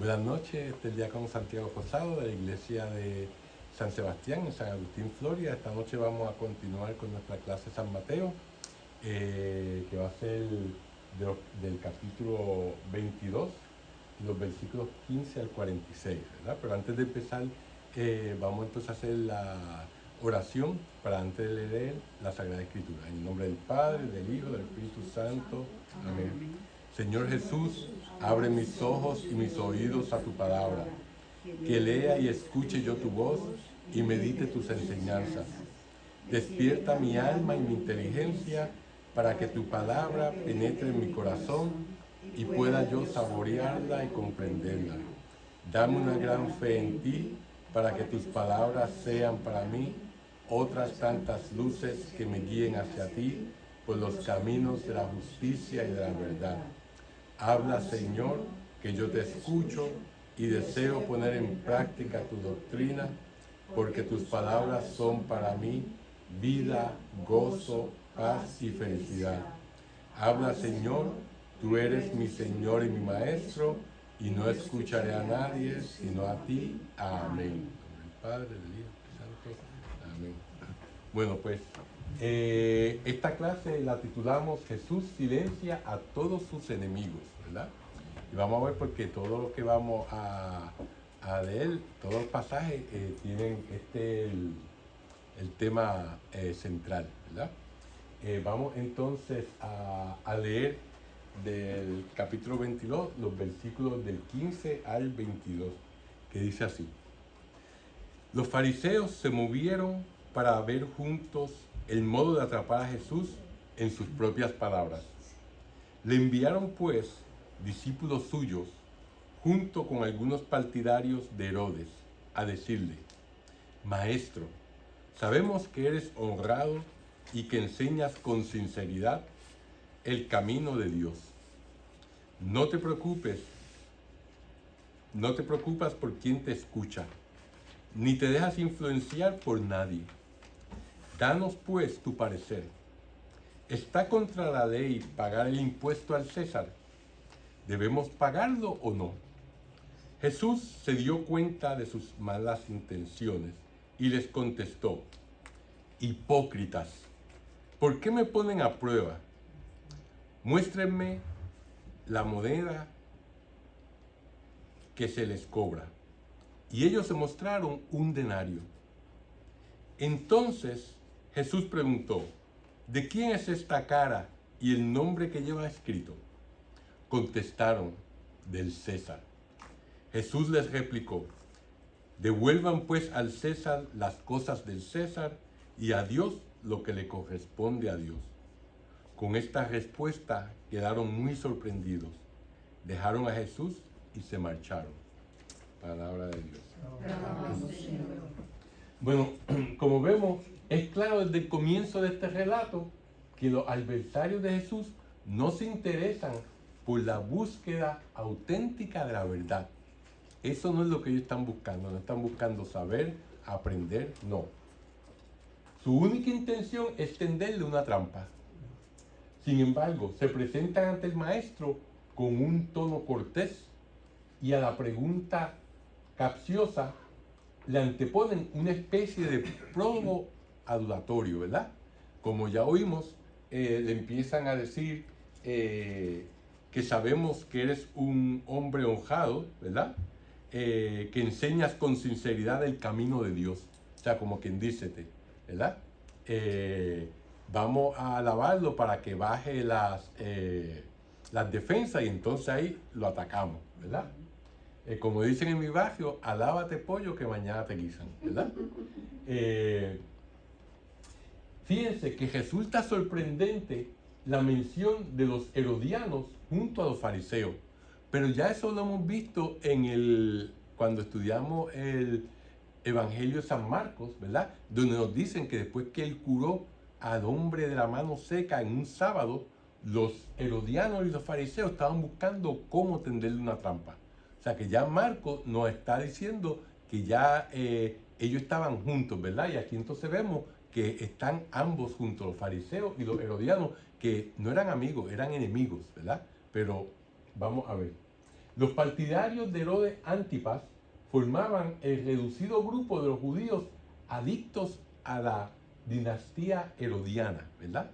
Buenas noches, este es el diácono Santiago Rosado de la iglesia de San Sebastián en San Agustín, Florida. Esta noche vamos a continuar con nuestra clase San Mateo, que va a ser del capítulo 22, los versículos 15 al 46, ¿verdad? Pero antes de empezar, vamos entonces a hacer la oración para antes de leer la Sagrada Escritura. En el nombre del Padre, del Hijo, del Espíritu Santo. Amén. Señor Jesús, abre mis ojos y mis oídos a tu palabra, que lea y escuche yo tu voz y medite tus enseñanzas. Despierta mi alma y mi inteligencia para que tu palabra penetre en mi corazón y pueda yo saborearla y comprenderla. Dame una gran fe en ti para que tus palabras sean para mí otras tantas luces que me guíen hacia ti por los caminos de la justicia y de la verdad. Habla, Señor, que yo te escucho y deseo poner en práctica tu doctrina, porque tus palabras son para mí vida, gozo, paz y felicidad. Habla, Señor, tú eres mi Señor y mi Maestro, y no escucharé a nadie sino a ti. Amén. En nombre del Padre, del Hijo y del Santo. Amén. Bueno, pues esta clase la titulamos Jesús silencia a todos sus enemigos, ¿verdad? Y vamos a ver porque todo lo que vamos a leer, todos los pasajes tienen el tema central, ¿verdad? Vamos entonces a leer del capítulo 22, los versículos del 15 al 22, que dice así. Los fariseos se movieron para ver juntos el modo de atrapar a Jesús en sus propias palabras. Le enviaron pues discípulos suyos junto con algunos partidarios de Herodes a decirle: Maestro, sabemos que eres honrado y que enseñas con sinceridad el camino de Dios. No te preocupes por quien te escucha, ni te dejas influenciar por nadie. Danos pues tu parecer. ¿Está contra la ley pagar el impuesto al César? ¿Debemos pagarlo o no? Jesús se dio cuenta de sus malas intenciones y les contestó: Hipócritas, ¿por qué me ponen a prueba? Muéstrenme la moneda que se les cobra. Y ellos se mostraron un denario. Entonces Jesús preguntó: ¿de quién es esta cara y el nombre que lleva escrito? Contestaron: del César. Jesús les replicó: devuelvan pues al César las cosas del César y a Dios lo que le corresponde a Dios. Con esta respuesta quedaron muy sorprendidos. Dejaron a Jesús y se marcharon. Palabra de Dios. Bueno, como vemos, es claro desde el comienzo de este relato que los adversarios de Jesús no se interesan por la búsqueda auténtica de la verdad. Eso no es lo que ellos están buscando. No están buscando saber, aprender, no. Su única intención es tenderle una trampa. Sin embargo, se presentan ante el maestro con un tono cortés y a la pregunta capciosa le anteponen una especie de prólogo adulatorio, ¿verdad? Como ya oímos, le empiezan a decir que sabemos que eres un hombre honrado, ¿verdad? Que enseñas con sinceridad el camino de Dios. O sea, como quien dícete, ¿verdad? Vamos a alabarlo para que baje las defensas y entonces ahí lo atacamos, ¿verdad? Como dicen en mi barrio, alábate pollo que mañana te guisan, ¿verdad? Fíjense que resulta sorprendente la mención de los herodianos junto a los fariseos, pero ya eso lo hemos visto cuando estudiamos el Evangelio de San Marcos, ¿verdad? Donde nos dicen que después que él curó al hombre de la mano seca en un sábado, los herodianos y los fariseos estaban buscando cómo tenderle una trampa. O sea que ya Marcos nos está diciendo que ya ellos estaban juntos, ¿verdad? Y aquí entonces vemos que están ambos juntos, los fariseos y los herodianos, que no eran amigos, eran enemigos, ¿verdad? Pero vamos a ver. Los partidarios de Herodes Antipas formaban el reducido grupo de los judíos adictos a la dinastía herodiana, ¿verdad?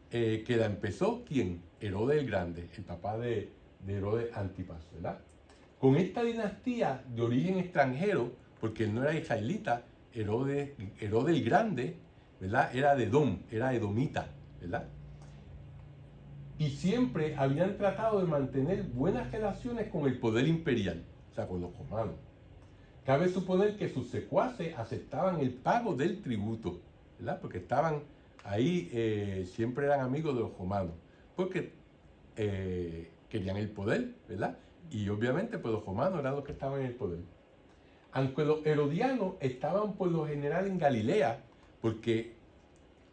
Que la empezó, ¿quién? Herodes el Grande, el papá de Herodes Antipas, ¿verdad? Con esta dinastía de origen extranjero, porque él no era israelita, Herodes el Grande, ¿verdad? Era de Edom, era edomita, ¿verdad? Y siempre habían tratado de mantener buenas relaciones con el poder imperial, o sea, con los romanos. Cabe suponer que sus secuaces aceptaban el pago del tributo, ¿verdad? Porque estaban ahí, siempre eran amigos de los romanos, porque querían el poder, ¿verdad? Y obviamente pues los romanos eran los que estaban en el poder. Aunque los herodianos estaban por lo general en Galilea, porque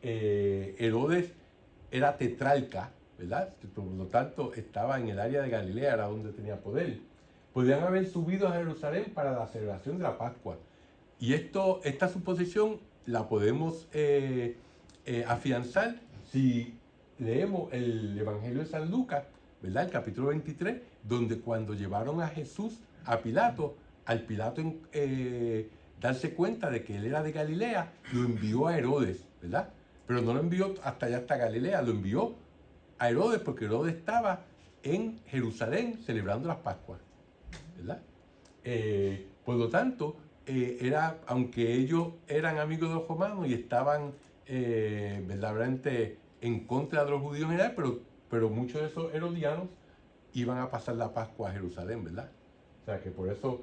Herodes era tetrarca, ¿verdad? Por lo tanto estaba en el área de Galilea, era donde tenía poder. Podrían haber subido a Jerusalén para la celebración de la Pascua. Y esta suposición la podemos afianzar si leemos el Evangelio de San Lucas, ¿verdad? El capítulo 23, donde cuando llevaron a Jesús a Pilato, al Pilato darse cuenta de que él era de Galilea, lo envió a Herodes, ¿verdad? Pero no lo envió hasta allá, hasta Galilea, lo envió a Herodes porque Herodes estaba en Jerusalén celebrando las Pascuas, ¿verdad? Por lo tanto, aunque ellos eran amigos de los romanos y estaban verdaderamente en contra de los judíos en general, pero muchos de esos herodianos iban a pasar la Pascua a Jerusalén, ¿verdad? O sea que por eso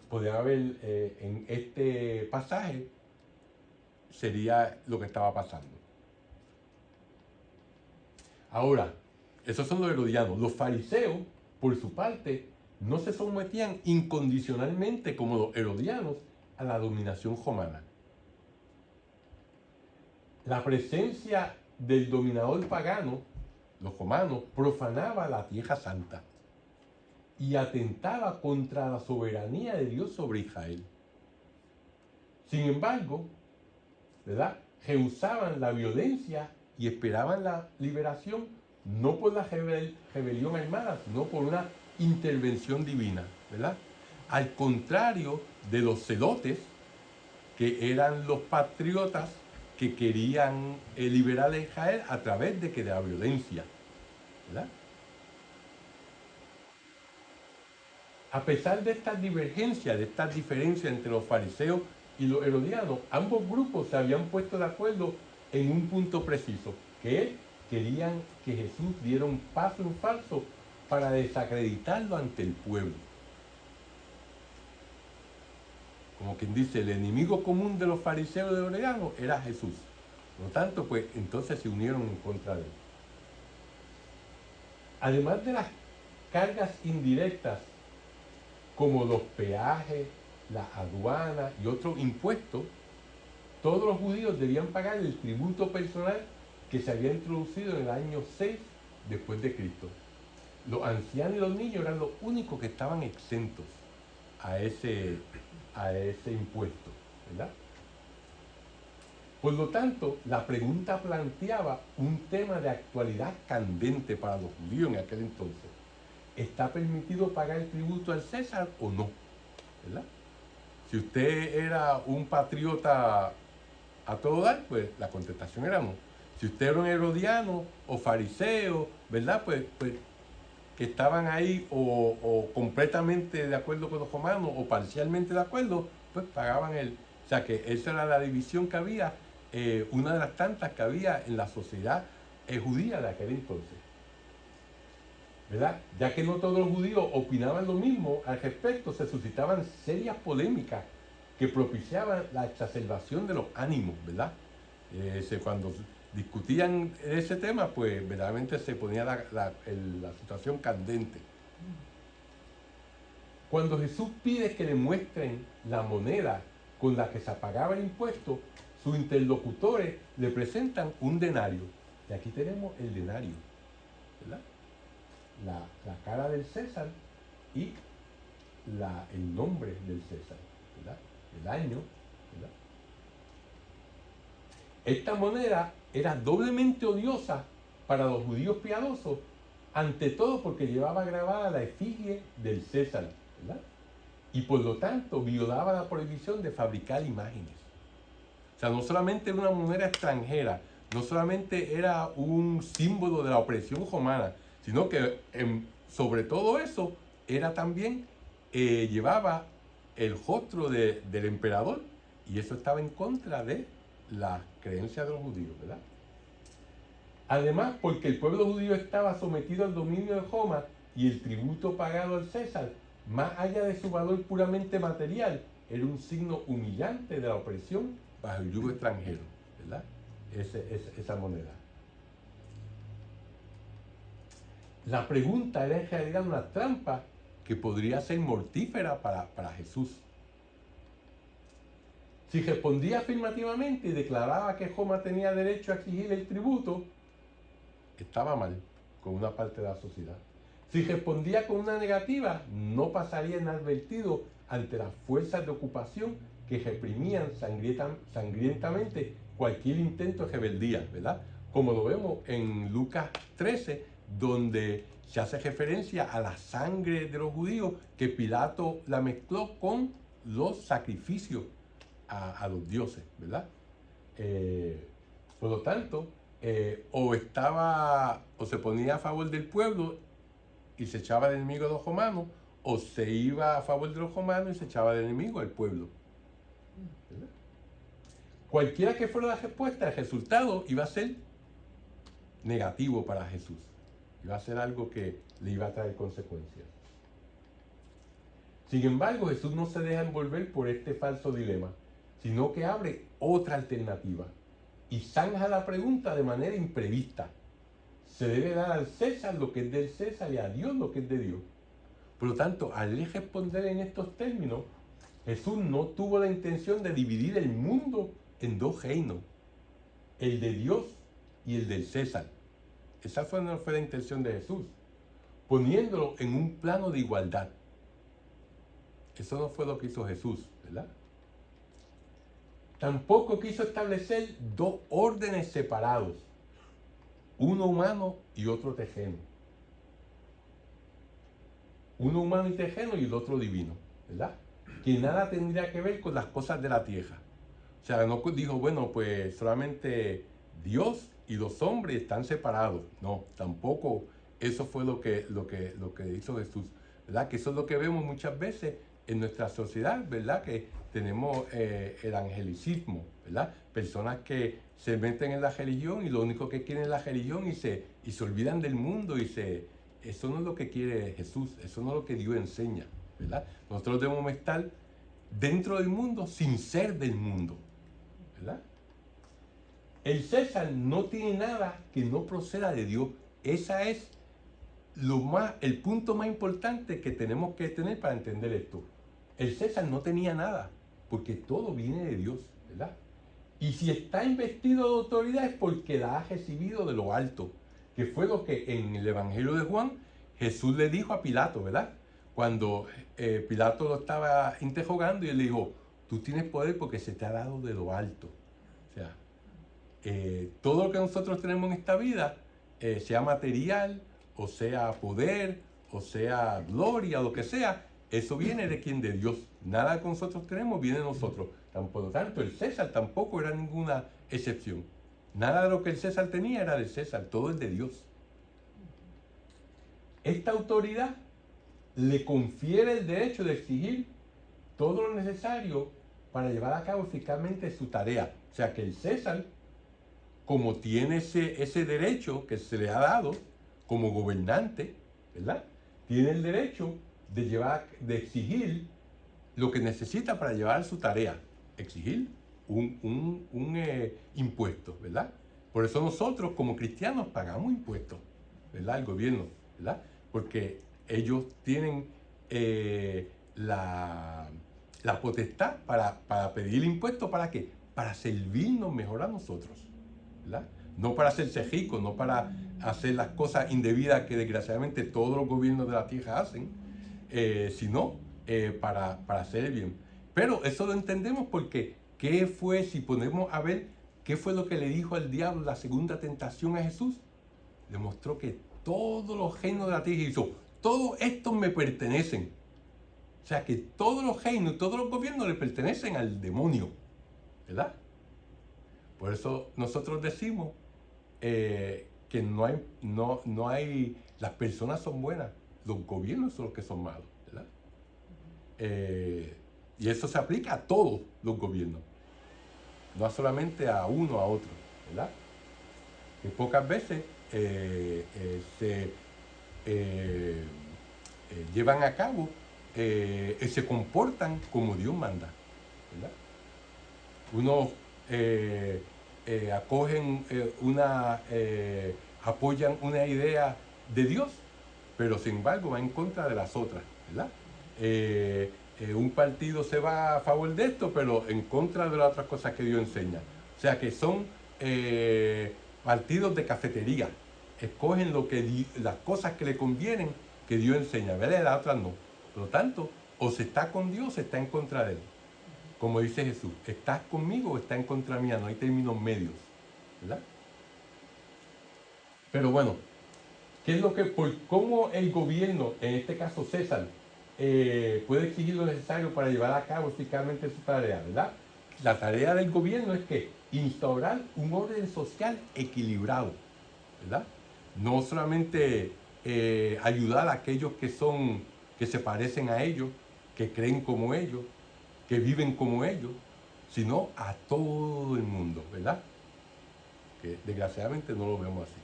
podrían haber en este pasaje sería lo que estaba pasando. Ahora, esos son los herodianos. Los fariseos, por su parte, no se sometían incondicionalmente como los herodianos a la dominación romana. La presencia del dominador pagano, los romanos, profanaba la tierra santa y atentaba contra la soberanía de Dios sobre Israel. Sin embargo, ¿verdad?, rehusaban la violencia y esperaban la liberación no por la rebelión armada, sino por una intervención divina, ¿verdad? Al contrario de los celotes, que eran los patriotas que querían liberar a Israel a través de la violencia, ¿verdad? A pesar de estas divergencias, de estas diferencias entre los fariseos y los herodianos, ambos grupos se habían puesto de acuerdo en un punto preciso, que querían que Jesús diera un paso en falso para desacreditarlo ante el pueblo. Como quien dice, el enemigo común de los fariseos y de los herodianos era Jesús. Por lo tanto, pues entonces se unieron en contra de él. Además de las cargas indirectas, como los peajes, las aduanas y otros impuestos, todos los judíos debían pagar el tributo personal que se había introducido en el año 6 después de Cristo. Los ancianos y los niños eran los únicos que estaban exentos a ese impuesto, ¿verdad? Por lo tanto, la pregunta planteaba un tema de actualidad candente para los judíos en aquel entonces. ¿Está permitido pagar el tributo al César o no? ¿Verdad? Si usted era un patriota a todo dar, pues la contestación era no. Si usted era un herodiano o fariseo, ¿verdad? Pues que estaban ahí o completamente de acuerdo con los romanos o parcialmente de acuerdo, pues pagaban o sea que esa era la división que había, una de las tantas que había en la sociedad judía de aquel entonces, ¿verdad? Ya que no todos los judíos opinaban lo mismo al respecto, se suscitaban serias polémicas que propiciaban la exacerbación de los ánimos, ¿verdad? Cuando discutían ese tema, pues verdaderamente se ponía la situación candente. Cuando Jesús pide que le muestren la moneda con la que se pagaba el impuesto, sus interlocutores le presentan un denario. Y aquí tenemos el denario, ¿verdad? La cara del César y el nombre del César, ¿verdad? El año, ¿verdad? Esta moneda era doblemente odiosa para los judíos piadosos ante todo porque llevaba grabada la efigie del César, ¿verdad? Y por lo tanto violaba la prohibición de fabricar imágenes. O sea, no solamente era una moneda extranjera, no solamente era un símbolo de la opresión romana, sino que sobre todo eso era también, llevaba el rostro del emperador, y eso estaba en contra de las creencias de los judíos, ¿verdad? Además, porque el pueblo judío estaba sometido al dominio de Roma y el tributo pagado al César, más allá de su valor puramente material, era un signo humillante de la opresión bajo el yugo extranjero, ¿verdad? Esa moneda. La pregunta era en realidad una trampa que podría ser mortífera para Jesús. Si respondía afirmativamente y declaraba que Roma tenía derecho a exigir el tributo, estaba mal con una parte de la sociedad. Si respondía con una negativa, no pasaría inadvertido ante las fuerzas de ocupación que reprimían sangrientamente cualquier intento de rebeldía, ¿verdad? Como lo vemos en Lucas 13, donde se hace referencia a la sangre de los judíos que Pilato la mezcló con los sacrificios a los dioses, ¿verdad? Por lo tanto, o se ponía a favor del pueblo y se echaba del enemigo de los romanos, o se iba a favor de los romanos y se echaba del enemigo del pueblo, ¿verdad? Cualquiera que fuera la respuesta, el resultado iba a ser negativo para Jesús. Iba a ser algo que le iba a traer consecuencias. Sin embargo, Jesús no se deja envolver por este falso dilema, sino que abre otra alternativa y zanja la pregunta de manera imprevista. Se debe dar al César lo que es del César y a Dios lo que es de Dios. Por lo tanto, al responder en estos términos, Jesús no tuvo la intención de dividir el mundo en dos reinos, el de Dios y el del César. Esa no fue la intención de Jesús, poniéndolo en un plano de igualdad. Eso no fue lo que hizo Jesús, ¿verdad? Tampoco quiso establecer dos órdenes separados, uno humano y otro terreno. Uno humano y terreno y el otro divino, ¿verdad? Que nada tendría que ver con las cosas de la tierra. O sea, no dijo, bueno, pues solamente Dios y los hombres están separados. No, tampoco eso fue lo que hizo Jesús, ¿verdad? Que eso es lo que vemos muchas veces en nuestra sociedad, ¿verdad? Que tenemos el angelicismo, ¿verdad? Personas que se meten en la religión y lo único que quieren es la religión y se olvidan del mundo eso no es lo que quiere Jesús, eso no es lo que Dios enseña, ¿verdad? Nosotros debemos estar dentro del mundo sin ser del mundo, ¿verdad? El César no tiene nada que no proceda de Dios. Esa es el punto más importante que tenemos que tener para entender esto. El César no tenía nada, porque todo viene de Dios, ¿verdad? Y si está investido de autoridad es porque la ha recibido de lo alto, que fue lo que en el Evangelio de Juan Jesús le dijo a Pilato, ¿verdad? Cuando Pilato lo estaba interrogando y él le dijo, tú tienes poder porque se te ha dado de lo alto. O sea, todo lo que nosotros tenemos en esta vida, sea material, o sea poder, o sea gloria, o lo que sea, eso viene de quien, de Dios. Nada que nosotros tenemos viene de nosotros. Por lo tanto, el César tampoco era ninguna excepción. Nada de lo que el César tenía era del César, todo es de Dios. Esta autoridad le confiere el derecho de exigir todo lo necesario para llevar a cabo eficazmente su tarea. O sea que el César, como tiene ese derecho que se le ha dado como gobernante, ¿verdad? Tiene el derecho de exigir lo que necesita para llevar su tarea, exigir un impuesto, ¿verdad? Por eso nosotros como cristianos pagamos impuestos, ¿verdad? El gobierno, ¿verdad? Porque ellos tienen la potestad para pedir impuestos, ¿para qué? Para servirnos mejor a nosotros, ¿verdad? No para hacerse ricos, no para hacer las cosas indebidas que desgraciadamente todos los gobiernos de la tierra hacen, sino para hacer el bien. Pero eso lo entendemos porque, si ponemos a ver qué fue lo que le dijo al diablo la segunda tentación a Jesús, demostró que todos los reinos de la tierra y hizo, todos estos me pertenecen. O sea que todos los reinos, todos los gobiernos le pertenecen al demonio, ¿verdad? Por eso nosotros decimos que no hay, las personas son buenas, los gobiernos son los que son malos, ¿verdad? Y eso se aplica a todos los gobiernos, no solamente a uno, a otro, ¿verdad? Que pocas veces se llevan a cabo, se comportan como Dios manda, ¿verdad? Unos apoyan una idea de Dios, pero sin embargo va en contra de las otras, ¿verdad? Un partido se va a favor de esto, pero en contra de las otras cosas que Dios enseña. O sea que son partidos de cafetería. Escogen las cosas que le convienen que Dios enseña, ¿verdad? Las otras no. Por lo tanto, o se está con Dios o se está en contra de Él. Como dice Jesús, ¿estás conmigo o estás en contra mía? No hay términos medios, ¿verdad? Pero bueno, ¿cómo el gobierno, en este caso César, puede exigir lo necesario para llevar a cabo eficazmente su tarea, ¿verdad? La tarea del gobierno es que instaurar un orden social equilibrado, ¿verdad? No solamente ayudar a aquellos que se parecen a ellos, que creen como ellos, que viven como ellos, sino a todo el mundo, ¿verdad? Que desgraciadamente no lo vemos así,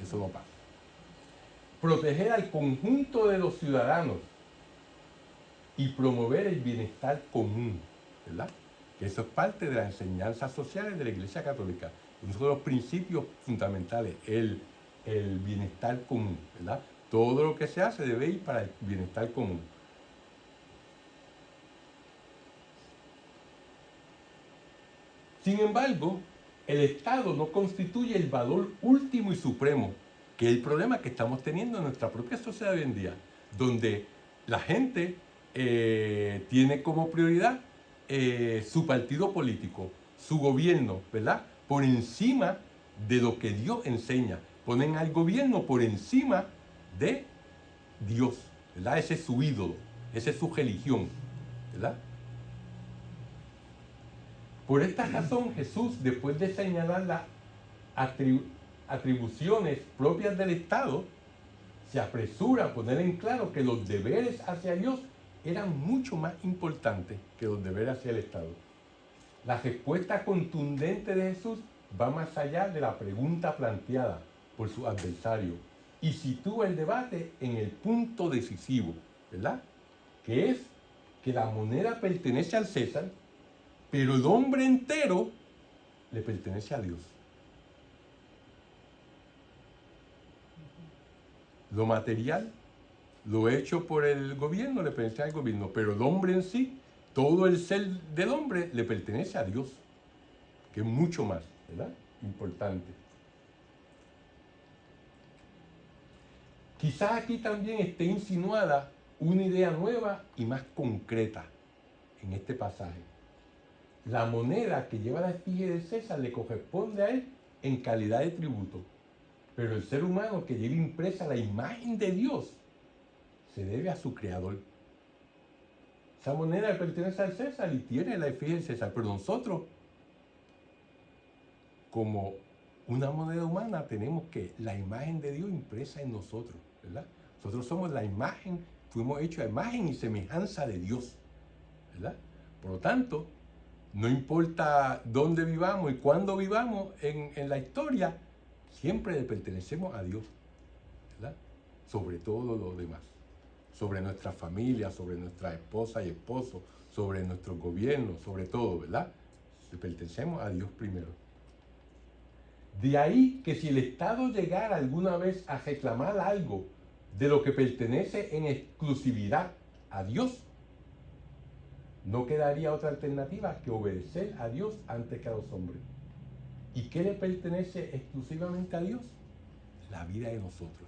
eso no pasa. Proteger al conjunto de los ciudadanos y promover el bienestar común, ¿verdad? Que eso es parte de las enseñanzas sociales de la Iglesia Católica. Uno de los principios fundamentales, el bienestar común, ¿verdad? Todo lo que se hace debe ir para el bienestar común. Sin embargo, el Estado no constituye el valor último y supremo, que es el problema que estamos teniendo en nuestra propia sociedad hoy en día, donde la gente tiene como prioridad su partido político, su gobierno, ¿verdad? Por encima de lo que Dios enseña. Ponen al gobierno por encima de Dios, ¿verdad? Ese es su ídolo, esa es su religión, ¿verdad? Por esta razón, Jesús, después de señalar las atribuciones propias del Estado, se apresura a poner en claro que los deberes hacia Dios eran mucho más importantes que los deberes hacia el Estado. La respuesta contundente de Jesús va más allá de la pregunta planteada por su adversario y sitúa el debate en el punto decisivo, ¿verdad? Que es que la moneda pertenece al César, pero el hombre entero le pertenece a Dios. Lo material, lo hecho por el gobierno, le pertenece al gobierno, pero el hombre en sí, todo el ser del hombre, le pertenece a Dios, que es mucho más, ¿verdad? Importante. Quizás aquí también esté insinuada una idea nueva y más concreta en este pasaje. La moneda que lleva la efigie de César le corresponde a él en calidad de tributo, pero el ser humano que lleva impresa la imagen de Dios se debe a su creador. Esa moneda le pertenece al César y tiene la efigie de César, pero nosotros, como una moneda humana, tenemos que la imagen de Dios impresa en nosotros, ¿verdad? Nosotros somos la imagen, fuimos hechos a imagen y semejanza de Dios, ¿verdad? Por lo tanto, no importa dónde vivamos y cuándo vivamos en la historia, siempre le pertenecemos a Dios, ¿verdad? Sobre todo lo demás, sobre nuestra familia, sobre nuestra esposa y esposo, sobre nuestro gobierno, sobre todo, ¿verdad? Le pertenecemos a Dios primero. De ahí que si el Estado llegara alguna vez a reclamar algo de lo que pertenece en exclusividad a Dios, no quedaría otra alternativa que obedecer a Dios antes que a los hombres. ¿Y qué le pertenece exclusivamente a Dios? La vida de nosotros.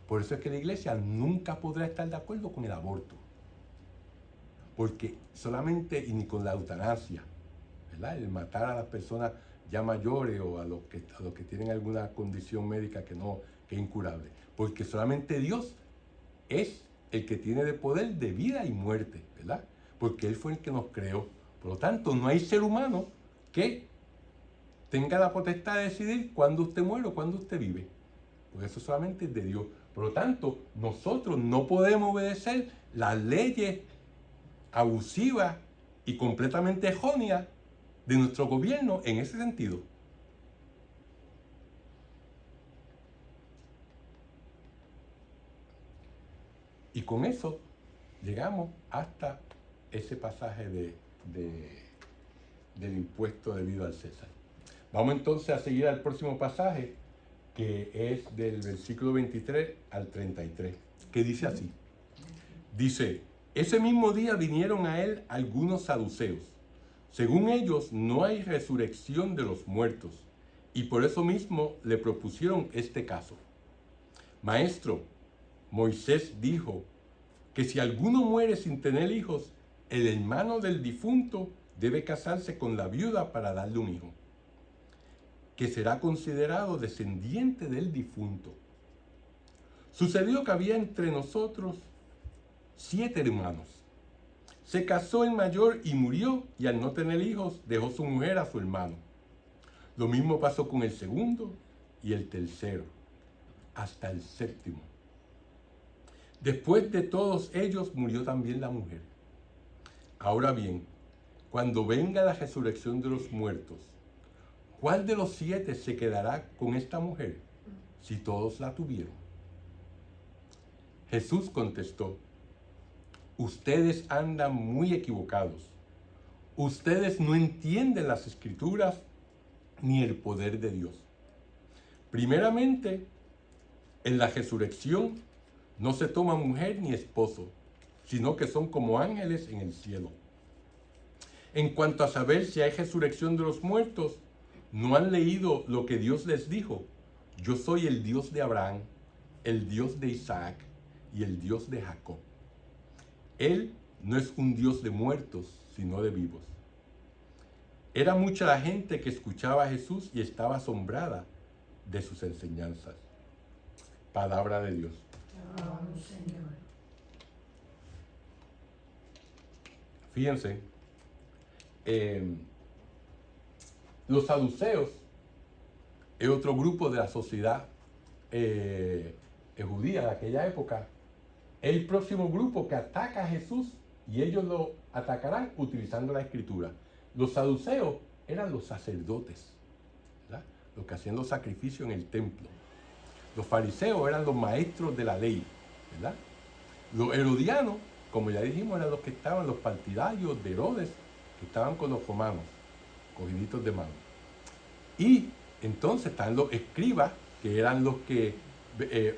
Por eso es que la Iglesia nunca podrá estar de acuerdo con el aborto. Porque solamente, y ni con la eutanasia, ¿verdad? El matar a las personas ya mayores o a los que tienen alguna condición médica que que es incurable, porque solamente Dios es el que tiene de poder de vida y muerte, ¿verdad? Porque Él fue el que nos creó. Por lo tanto, no hay ser humano que tenga la potestad de decidir cuándo usted muere o cuándo usted vive. Porque eso solamente es de Dios. Por lo tanto, nosotros no podemos obedecer las leyes abusivas y completamente erróneas de nuestro gobierno en ese sentido. Y con eso llegamos hasta ese pasaje del impuesto debido al César. Vamos entonces a seguir al próximo pasaje, que es del versículo 23 al 33, que dice así. Dice, ese mismo día vinieron a él algunos saduceos. Según ellos, no hay resurrección de los muertos, y por eso mismo le propusieron este caso. Maestro, Moisés dijo que si alguno muere sin tener hijos, el hermano del difunto debe casarse con la viuda para darle un hijo, que será considerado descendiente del difunto. Sucedió que había entre nosotros 7 hermanos. Se casó el mayor y murió, y al no tener hijos dejó su mujer a su hermano. Lo mismo pasó con el segundo y el tercero, hasta el séptimo. Después de todos ellos murió también la mujer. Ahora bien, cuando venga la resurrección de los muertos, ¿cuál de los 7 se quedará con esta mujer si todos la tuvieron? Jesús contestó, ustedes andan muy equivocados. Ustedes no entienden las Escrituras ni el poder de Dios. Primeramente, en la resurrección no se toma mujer ni esposo, sino que son como ángeles en el cielo. En cuanto a saber si hay resurrección de los muertos, ¿no han leído lo que Dios les dijo? Yo soy el Dios de Abraham, el Dios de Isaac y el Dios de Jacob. Él no es un Dios de muertos, sino de vivos. Era mucha la gente que escuchaba a Jesús y estaba asombrada de sus enseñanzas. Palabra de Dios. Alabamos, Señor. Fíjense, los saduceos es otro grupo de la sociedad judía de aquella época. Es el próximo grupo que ataca a Jesús y ellos lo atacarán utilizando la Escritura. Los saduceos eran los sacerdotes, ¿verdad? Los que hacían los sacrificios en el templo. Los fariseos eran los maestros de la ley, ¿verdad? Los herodianos, como ya dijimos, eran los que estaban, los partidarios de Herodes, que estaban con los romanos, cogiditos de mano. Y entonces están los escribas, que eran los que,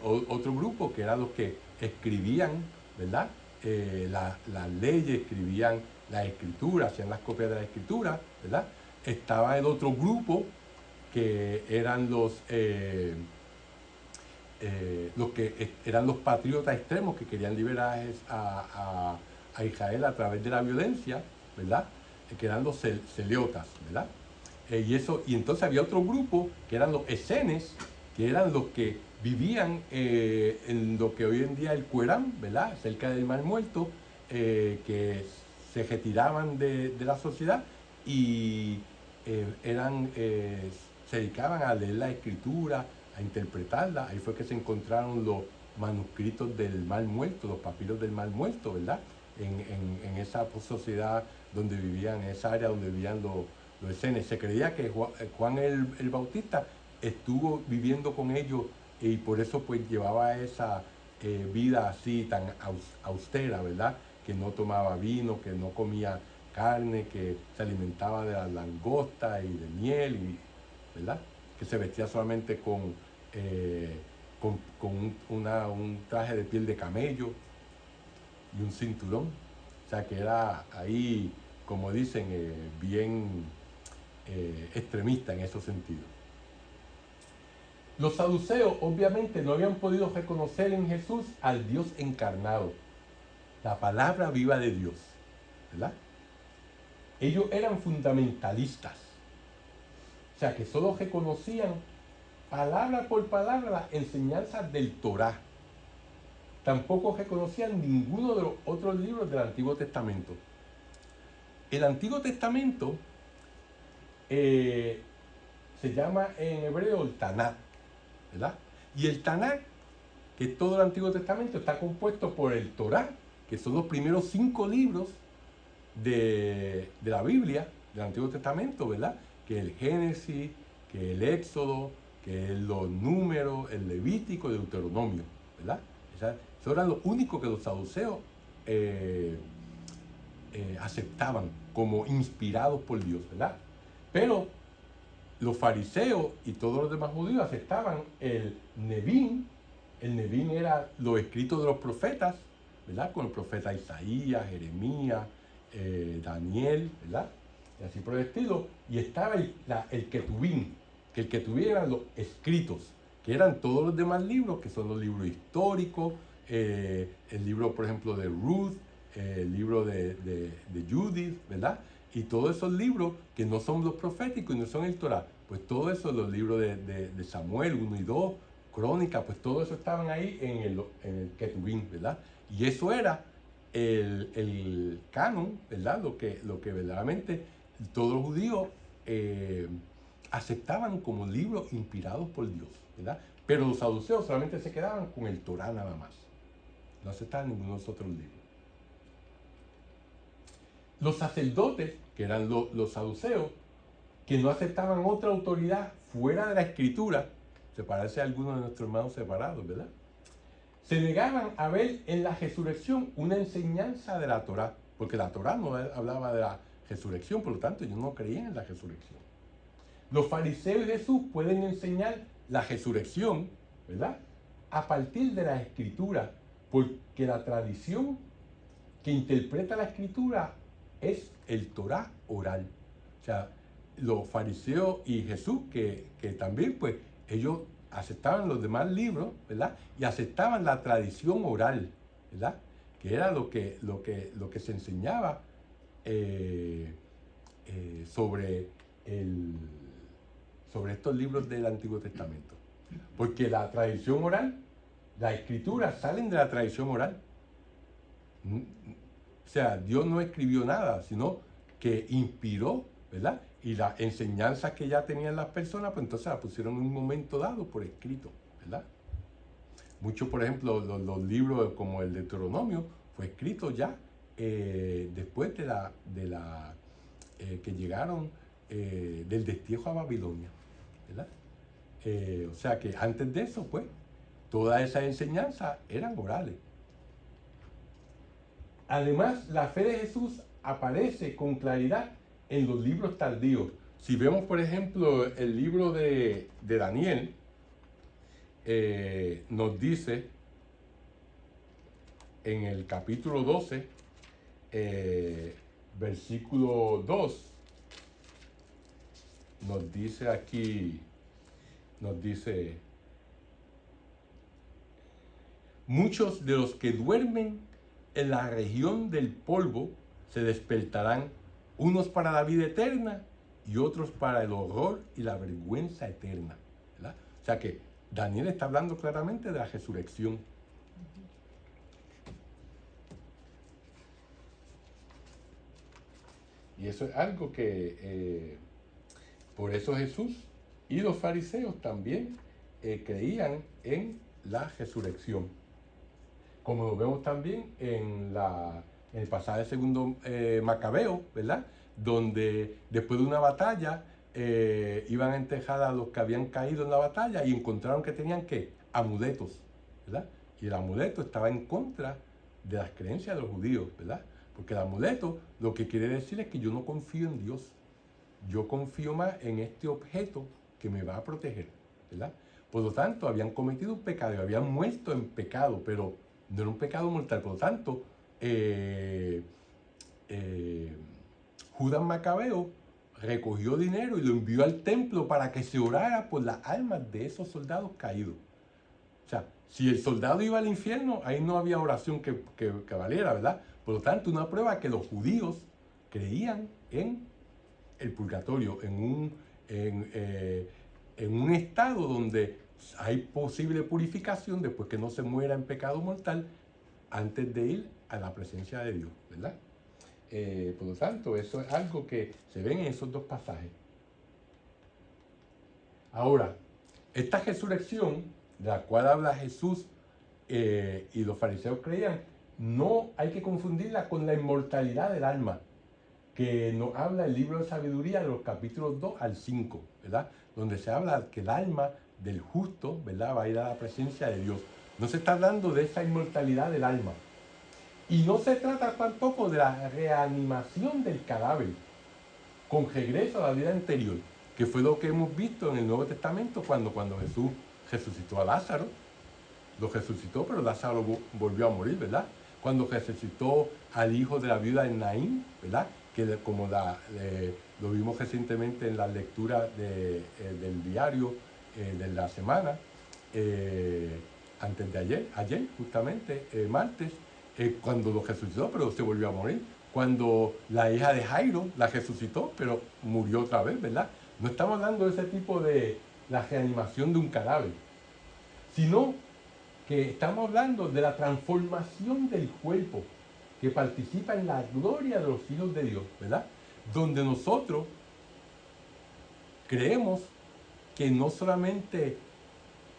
otro grupo, que eran los que escribían, ¿verdad? Las leyes, escribían las escrituras, hacían las copias de la escritura, ¿verdad? Estaba el otro grupo, que eran los que eran los patriotas extremos que querían liberar a Israel a través de la violencia, ¿verdad? Que eran los celeotas, ¿verdad? Y entonces había otro grupo que eran los esenes, que eran los que vivían en lo que hoy en día es el Qumran, ¿verdad? Cerca del Mar Muerto, que se retiraban de la sociedad y se dedicaban a leer la escritura, a interpretarla. Ahí fue que se encontraron los manuscritos del Mar Muerto, los papiros del Mar Muerto, ¿verdad? En esa sociedad donde vivían, en esa área donde vivían los esenes. Se creía que Juan el Bautista estuvo viviendo con ellos y por eso pues llevaba esa vida así tan austera, ¿verdad? Que no tomaba vino, que no comía carne, que se alimentaba de la langosta y de miel, ¿verdad? Que se vestía solamente con un traje de piel de camello y un cinturón. O sea que era ahí, como dicen, bien extremista en esos sentidos. Los saduceos obviamente no habían podido reconocer en Jesús al Dios encarnado, la palabra viva de Dios, ¿verdad? Ellos eran fundamentalistas, o sea que solo reconocían palabra por palabra las enseñanzas del Torá. Tampoco reconocían ninguno de los otros libros del Antiguo Testamento. El Antiguo Testamento se llama en hebreo el Tanakh, ¿verdad? Y el Tanakh, que es todo el Antiguo Testamento, está compuesto por el Torá, que son los primeros 5 libros de la Biblia, del Antiguo Testamento, ¿verdad? Que es el Génesis, que es el Éxodo, que es los Números, el Levítico y el Deuteronomio, ¿verdad? Esos eran los únicos que los saduceos aceptaban como inspirados por Dios, ¿verdad? Pero los fariseos y todos los demás judíos aceptaban el Nevín. El Nevín era los escritos de los profetas, ¿verdad? Con el profeta Isaías, Jeremías, Daniel, ¿verdad? Y así por el estilo. Y estaba el Ketubín, que el Ketubín eran los escritos, que eran todos los demás libros, que son los libros históricos, el libro, por ejemplo, de Ruth, el libro de Judith, ¿verdad? Y todos esos libros que no son los proféticos y no son el Torá, pues todo eso, los libros de Samuel 1 y 2, Crónica, pues todo eso estaban ahí en el Ketubín, ¿verdad? Y eso era el canon, ¿verdad? Lo que verdaderamente todos los judíos aceptaban como libros inspirados por Dios, ¿verdad? Pero los saduceos solamente se quedaban con el Torá nada más. No aceptaban ninguno de los otros libros. Los sacerdotes, que eran los saduceos, que no aceptaban otra autoridad fuera de la Escritura, se parece a algunos de nuestros hermanos separados, ¿verdad? Se negaban a ver en la resurrección una enseñanza de la Torá, porque la Torá no hablaba de la resurrección, por lo tanto ellos no creían en la resurrección. Los fariseos y Jesús pueden enseñar la resurrección, ¿verdad? A partir de la Escritura, porque la tradición que interpreta la Escritura es el Torá oral. O sea, los fariseos y Jesús, que también, pues, ellos aceptaban los demás libros, ¿verdad? Y aceptaban la tradición oral, ¿verdad? Que era lo que se enseñaba sobre estos libros del Antiguo Testamento. Porque la tradición oral, la Escritura salen de la tradición oral. O sea, Dios no escribió nada, sino que inspiró, ¿verdad? Y las enseñanzas que ya tenían las personas, pues entonces las pusieron en un momento dado por escrito, ¿verdad? Muchos, por ejemplo, los libros como el Deuteronomio fue escrito ya después que llegaron del destierro a Babilonia, ¿verdad? O sea que antes de eso, pues, todas esas enseñanzas eran orales. Además, la fe de Jesús aparece con claridad en los libros tardíos. Si vemos, por ejemplo, el libro de Daniel, nos dice en el capítulo 12, versículo 2, nos dice aquí, muchos de los que duermen en la región del polvo se despertarán, unos para la vida eterna y otros para el horror y la vergüenza eterna, ¿verdad? O sea que Daniel está hablando claramente de la resurrección. Y eso es algo que por eso Jesús y los fariseos también creían en la resurrección. Como lo vemos también en el pasaje segundo Macabeo, ¿verdad? Donde después de una batalla iban a enterrar a los que habían caído en la batalla y encontraron que tenían ¿qué? Amuletos, ¿verdad? Y el amuleto estaba en contra de las creencias de los judíos, ¿verdad? Porque el amuleto lo que quiere decir es que yo no confío en Dios, yo confío más en este objeto que me va a proteger, ¿verdad? Por lo tanto, habían cometido un pecado, habían muerto en pecado, pero no era un pecado mortal. Por lo tanto, Judas Macabeo recogió dinero y lo envió al templo para que se orara por las almas de esos soldados caídos. O sea, si el soldado iba al infierno, ahí no había oración que valiera, ¿verdad? Por lo tanto, una prueba que los judíos creían en el purgatorio, en un estado donde hay posible purificación después que no se muera en pecado mortal antes de ir a la presencia de Dios, ¿verdad? Por lo tanto, eso es algo que se ven en esos dos pasajes. Ahora, esta resurrección de la cual habla Jesús y los fariseos creían, no hay que confundirla con la inmortalidad del alma, que nos habla el libro de sabiduría de los capítulos 2 al 5, ¿verdad? Donde se habla que el alma del justo, ¿verdad?, va a ir a la presencia de Dios. No se está hablando de esa inmortalidad del alma. Y no se trata tampoco de la reanimación del cadáver con regreso a la vida anterior, que fue lo que hemos visto en el Nuevo Testamento cuando Jesús resucitó a Lázaro. Lo resucitó, pero Lázaro volvió a morir, ¿verdad? Cuando resucitó al hijo de la viuda de Naín, ¿verdad? Que como lo vimos recientemente en la lectura del diario de la semana, antes de ayer justamente, martes, cuando lo resucitó, pero se volvió a morir. Cuando la hija de Jairo la resucitó, pero murió otra vez, ¿verdad? No estamos hablando de ese tipo de la reanimación de un cadáver, sino que estamos hablando de la transformación del cuerpo que participa en la gloria de los hijos de Dios, ¿verdad? Donde nosotros creemos que no solamente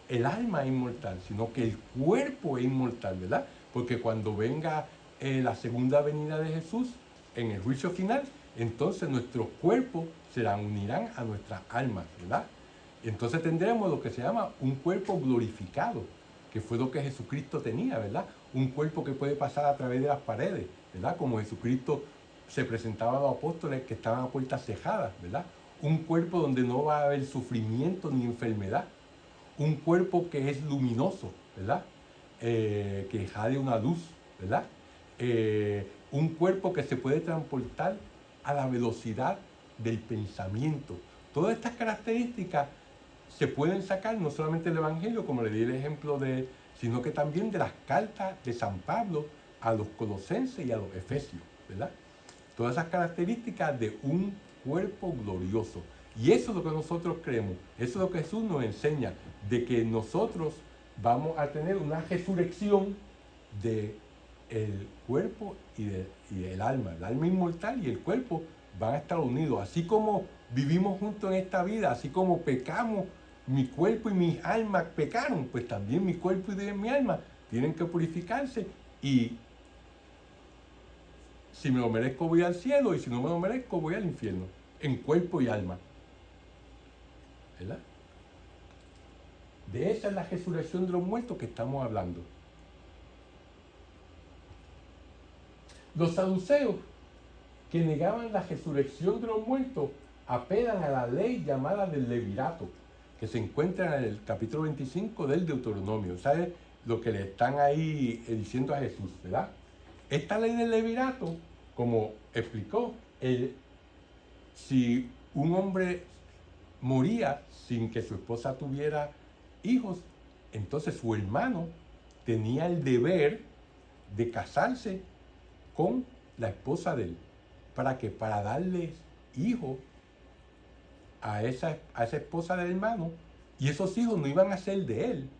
el alma es inmortal, sino que el cuerpo es inmortal, ¿verdad? Porque cuando venga la segunda venida de Jesús en el juicio final, entonces nuestros cuerpos se unirán a nuestras almas, ¿verdad? Entonces tendremos lo que se llama un cuerpo glorificado, que fue lo que Jesucristo tenía, ¿verdad? Un cuerpo que puede pasar a través de las paredes, ¿verdad? Como Jesucristo se presentaba a los apóstoles que estaban a puertas cejadas, ¿verdad? Un cuerpo donde no va a haber sufrimiento ni enfermedad. Un cuerpo que es luminoso, ¿verdad? Que irradia una luz, ¿verdad? Un cuerpo que se puede transportar a la velocidad del pensamiento. Todas estas características se pueden sacar no solamente del Evangelio, como le di el ejemplo sino que también de las cartas de San Pablo a los colosenses y a los efesios, ¿verdad? Todas esas características de un cuerpo glorioso. Y eso es lo que nosotros creemos, eso es lo que Jesús nos enseña, de que nosotros vamos a tener una resurrección del cuerpo y el alma inmortal y el cuerpo van a estar unidos, así como vivimos juntos en esta vida, así como pecamos, mi cuerpo y mi alma pecaron, pues también mi cuerpo y mi alma tienen que purificarse y si me lo merezco voy al cielo y si no me lo merezco voy al infierno, en cuerpo y alma. ¿Verdad? De esa es la resurrección de los muertos que estamos hablando. Los saduceos que negaban la resurrección de los muertos apelan a la ley llamada del levirato, que se encuentra en el capítulo 25 del Deuteronomio. ¿Sabes lo que le están ahí diciendo a Jesús, verdad? Esta ley del levirato, como explicó, si un hombre moría sin que su esposa tuviera hijos, entonces su hermano tenía el deber de casarse con la esposa de él. ¿Para qué? Para darles hijos a esa esposa del hermano, y esos hijos no iban a ser de él,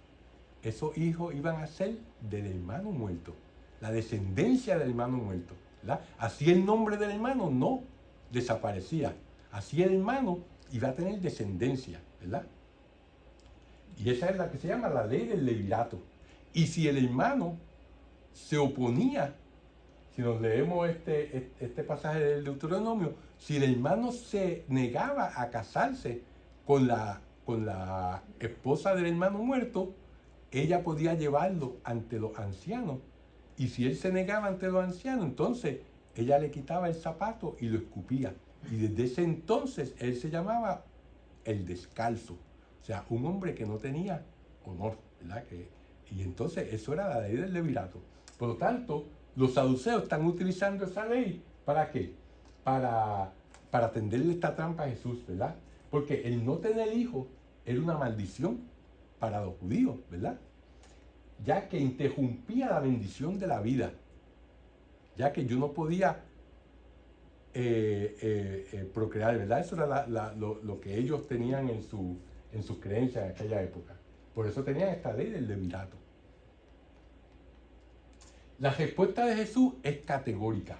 esos hijos iban a ser del hermano muerto, la descendencia del hermano muerto, ¿verdad? Así el nombre del hermano no desaparecía, así el hermano iba a tener descendencia, ¿verdad? Y esa es la que se llama la ley del levirato. Y si el hermano se oponía, si nos leemos este pasaje del Deuteronomio, si el hermano se negaba a casarse con la esposa del hermano muerto, ella podía llevarlo ante los ancianos. Y si él se negaba ante los ancianos, entonces ella le quitaba el zapato y lo escupía. Y desde ese entonces él se llamaba el descalzo. O sea, un hombre que no tenía honor, ¿verdad? Y entonces eso era la ley del levirato. Por lo tanto, los saduceos están utilizando esa ley, ¿para qué? Para tenderle esta trampa a Jesús, ¿verdad? Porque el no tener hijos era una maldición para los judíos, ¿verdad? Ya que interrumpía la bendición de la vida, ya que yo no podía procrear, ¿verdad? Eso era lo que ellos tenían en en sus creencias en aquella época. Por eso tenían esta ley del levirato. La respuesta de Jesús es categórica,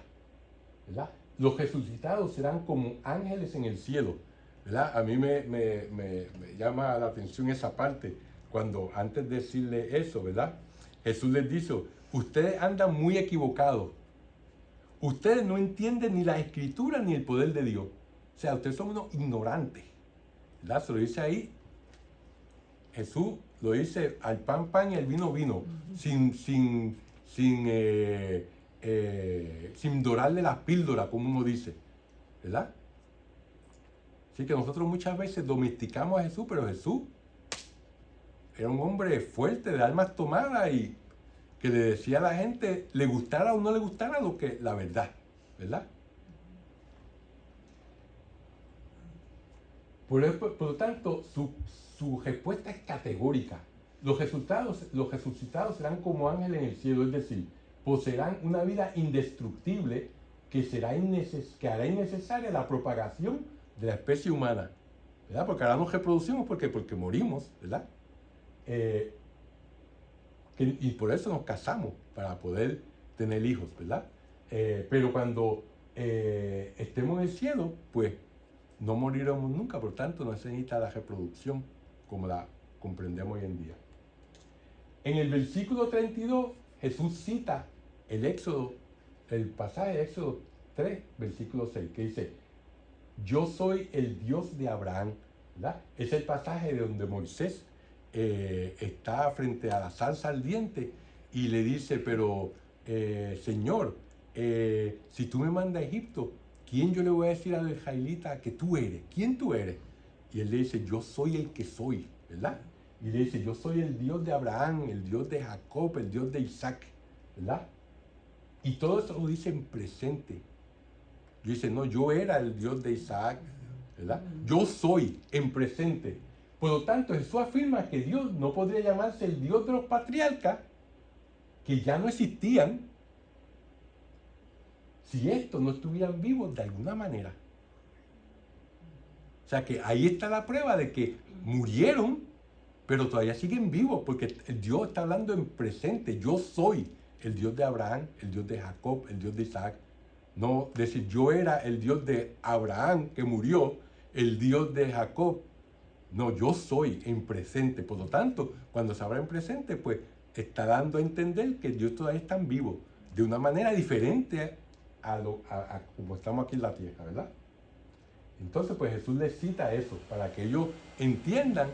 ¿verdad? Los resucitados serán como ángeles en el cielo, ¿verdad? A mí me llama la atención esa parte, cuando antes de decirle eso, ¿verdad? Jesús les dice, ustedes andan muy equivocados. Ustedes no entienden ni la escritura ni el poder de Dios. O sea, ustedes son unos ignorantes, ¿verdad? Se lo dice ahí. Jesús lo dice al pan, pan y al vino, vino. Sin dorarle la píldora, como uno dice, ¿verdad? Así que nosotros muchas veces domesticamos a Jesús, pero Jesús era un hombre fuerte, de almas tomadas y que le decía a la gente, le gustara o no le gustara la verdad, ¿verdad? Por lo tanto, su respuesta es categórica. Los resucitados serán como ángeles en el cielo, es decir, poseerán una vida indestructible que hará innecesaria la propagación de la especie humana, ¿verdad? Porque ahora nos reproducimos porque morimos, ¿verdad? Y por eso nos casamos, para poder tener hijos, ¿verdad? Pero cuando estemos en el cielo, pues no moriremos nunca, por tanto no se necesita la reproducción como la comprendemos hoy en día. En el versículo 32, Jesús cita el pasaje de Éxodo 3, versículo 6, que dice, yo soy el Dios de Abraham, ¿verdad? Es el pasaje de donde Moisés está frente a la zarza ardiente y le dice, pero Señor, si tú me mandas a Egipto, ¿quién yo le voy a decir a los israelitas que tú eres? ¿Quién tú eres? Y él le dice, yo soy el que soy, ¿verdad? Y le dice, yo soy el Dios de Abraham, el Dios de Jacob, el Dios de Isaac, ¿verdad? Y todo eso lo dice en presente. Dice, no, yo era el Dios de Isaac, ¿verdad? Yo soy en presente. Por lo tanto, Jesús afirma que Dios no podría llamarse el Dios de los patriarcas, que ya no existían, si estos no estuvieran vivos de alguna manera. O sea que ahí está la prueba de que murieron, pero todavía siguen vivos, porque Dios está hablando en presente. Yo soy el Dios de Abraham, el Dios de Jacob, el Dios de Isaac. No decir, yo era el Dios de Abraham que murió, el Dios de Jacob. No, yo soy en presente. Por lo tanto, cuando se habla en presente, pues está dando a entender que Dios todavía está vivo, de una manera diferente a como estamos aquí en la tierra, ¿verdad? Entonces, pues Jesús les cita eso, para que ellos entiendan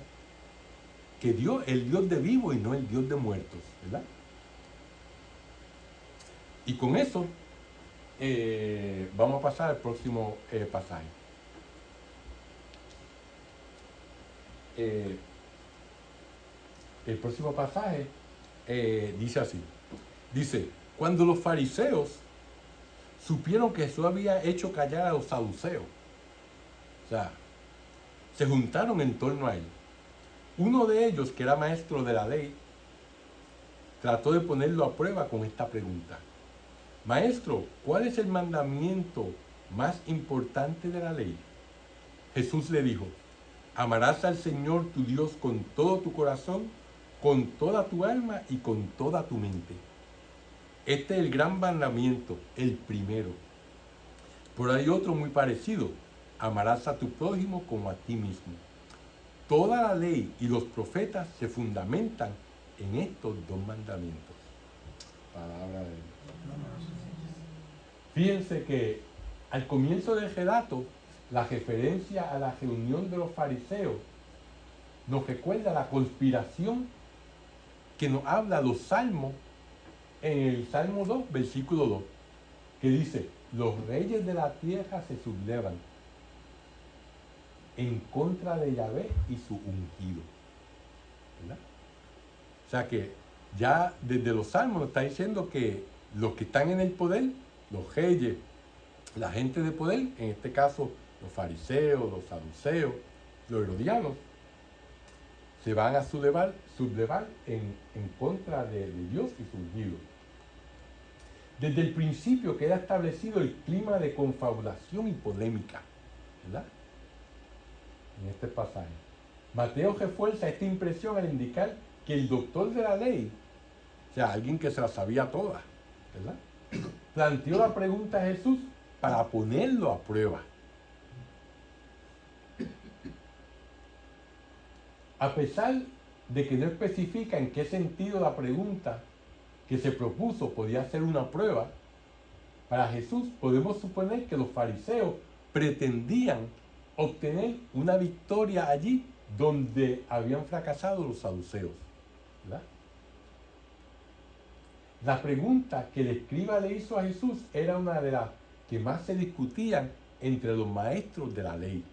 que Dios es el Dios de vivos y no el Dios de muertos, ¿verdad? Y con eso vamos a pasar al próximo pasaje. El próximo pasaje dice así. Dice, cuando los fariseos supieron que Jesús había hecho callar a los saduceos, o sea, se juntaron en torno a él. Uno de ellos, que era maestro de la ley, trató de ponerlo a prueba con esta pregunta. Maestro, ¿cuál es el mandamiento más importante de la ley? Jesús le dijo, amarás al Señor tu Dios con todo tu corazón, con toda tu alma y con toda tu mente. Este es el gran mandamiento, el primero. Pero hay otro muy parecido, amarás a tu prójimo como a ti mismo. Toda la ley y los profetas se fundamentan en estos dos mandamientos. Palabra de Dios. Fíjense que al comienzo del relato, la referencia a la reunión de los fariseos nos recuerda la conspiración que nos habla los salmos en el Salmo 2, versículo 2, que dice, los reyes de la tierra se sublevan en contra de Yahvé y su ungido, ¿verdad? O sea que ya desde los salmos nos está diciendo que los que están en el poder, los reyes, la gente de poder, en este caso los fariseos, los saduceos, los herodianos, se van a sublevar en contra de Dios y su ungido. Desde el principio queda establecido el clima de confabulación y polémica, ¿verdad? En este pasaje. Mateo refuerza esta impresión al indicar que el doctor de la ley, o sea, alguien que se la sabía toda, ¿verdad?, planteó la pregunta a Jesús para ponerlo a prueba. A pesar de que no especifica en qué sentido la pregunta que se propuso podía ser una prueba, para Jesús podemos suponer que los fariseos pretendían obtener una victoria allí donde habían fracasado los saduceos, ¿verdad? La pregunta que el escriba le hizo a Jesús era una de las que más se discutían entre los maestros de la ley.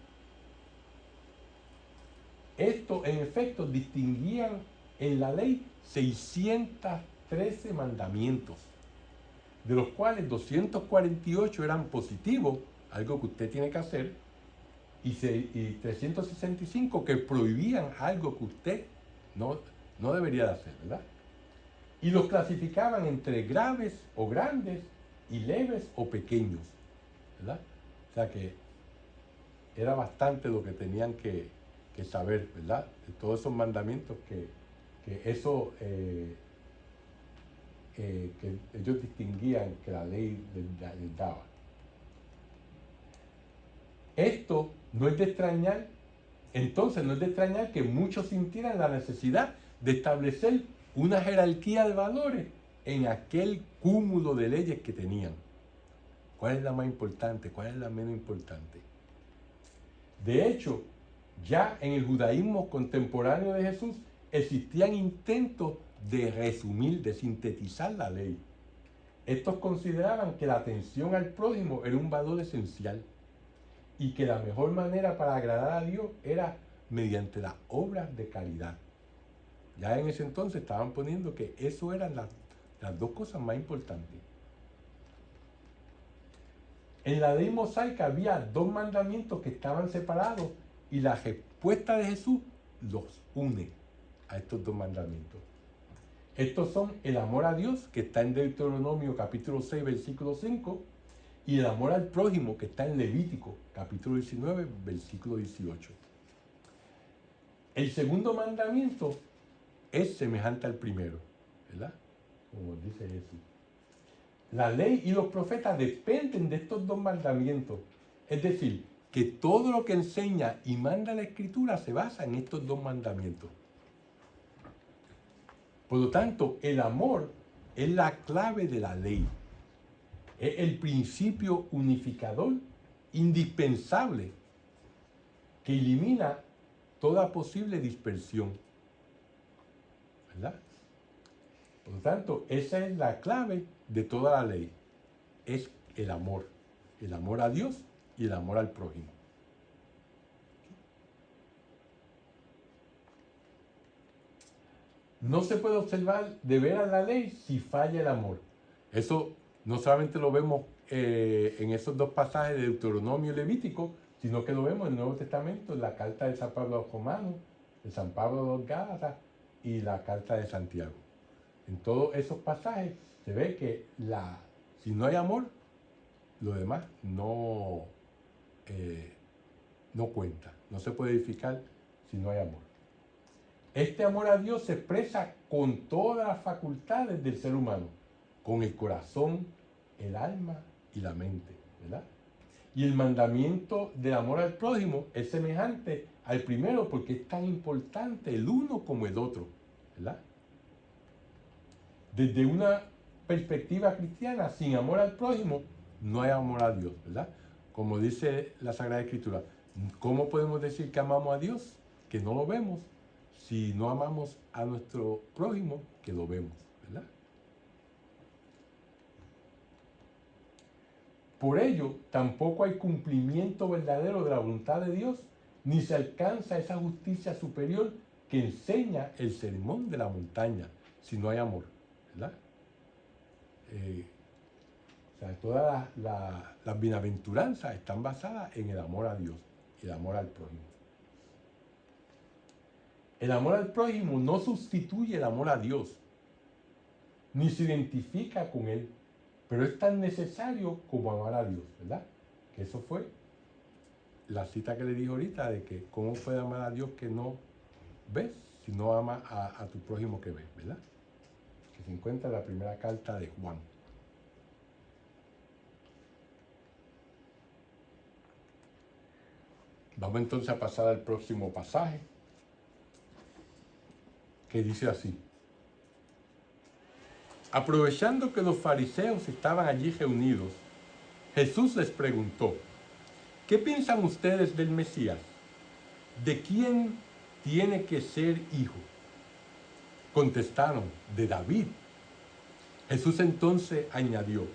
Esto, en efecto, distinguían en la ley 613 mandamientos, de los cuales 248 eran positivos, algo que usted tiene que hacer, y 365 que prohibían algo que usted no debería de hacer, ¿verdad? Y los clasificaban entre graves o grandes y leves o pequeños, ¿verdad? O sea que era bastante lo que tenían que saber, ¿verdad? De todos esos mandamientos que ellos distinguían que la ley les daba. Esto no es de extrañar, entonces no es de extrañar que muchos sintieran la necesidad de establecer una jerarquía de valores en aquel cúmulo de leyes que tenían. ¿Cuál es la más importante? ¿Cuál es la menos importante? De hecho, ya en el judaísmo contemporáneo de Jesús existían intentos de resumir, de sintetizar la ley. Estos consideraban que la atención al prójimo era un valor esencial y que la mejor manera para agradar a Dios era mediante las obras de caridad. Ya en ese entonces estaban poniendo que eso eran las dos cosas más importantes. En la ley mosaica había dos mandamientos que estaban separados y la respuesta de Jesús los une a estos dos mandamientos. Estos son el amor a Dios, que está en Deuteronomio capítulo 6, versículo 5, y el amor al prójimo, que está en Levítico capítulo 19, versículo 18. El segundo mandamiento es semejante al primero, ¿verdad? Como dice Jesús. La ley y los profetas dependen de estos dos mandamientos. Es decir, que todo lo que enseña y manda la Escritura se basa en estos dos mandamientos. Por lo tanto, el amor es la clave de la ley. Es el principio unificador indispensable que elimina toda posible dispersión, ¿verdad? Por lo tanto, esa es la clave de toda la ley. Es el amor a Dios y el amor al prójimo. No se puede observar de veras la ley si falla el amor. Eso no solamente lo vemos en esos dos pasajes de Deuteronomio y Levítico, sino que lo vemos en el Nuevo Testamento, en la carta de San Pablo a los Romanos, de San Pablo a los Gálatas y la carta de Santiago. En todos esos pasajes se ve que si no hay amor, lo demás no cuenta. No se puede edificar si no hay amor. Este amor a Dios se expresa con todas las facultades del ser humano, con el corazón, el alma y la mente, ¿verdad? Y el mandamiento del amor al prójimo es semejante al primero porque es tan importante el uno como el otro, ¿verdad? Desde una perspectiva cristiana, sin amor al prójimo, no hay amor a Dios, ¿verdad? Como dice la Sagrada Escritura, ¿cómo podemos decir que amamos a Dios, que no lo vemos, si no amamos a nuestro prójimo, que lo vemos, ¿verdad? Por ello, tampoco hay cumplimiento verdadero de la voluntad de Dios, ni se alcanza esa justicia superior que enseña el sermón de la montaña, si no hay amor, ¿verdad? O sea, todas las bienaventuranzas están basadas en el amor a Dios y el amor al prójimo. El amor al prójimo no sustituye el amor a Dios, ni se identifica con él, pero es tan necesario como amar a Dios, ¿verdad? Que eso fue la cita que le dije ahorita de que cómo puede amar a Dios que no ves si no amas a tu prójimo que ves, ¿verdad? Que se encuentra en la primera carta de Juan. Vamos entonces a pasar al próximo pasaje, que dice así. Aprovechando que los fariseos estaban allí reunidos, Jesús les preguntó, ¿qué piensan ustedes del Mesías? ¿De quién tiene que ser hijo? Contestaron, de David. Jesús entonces añadió,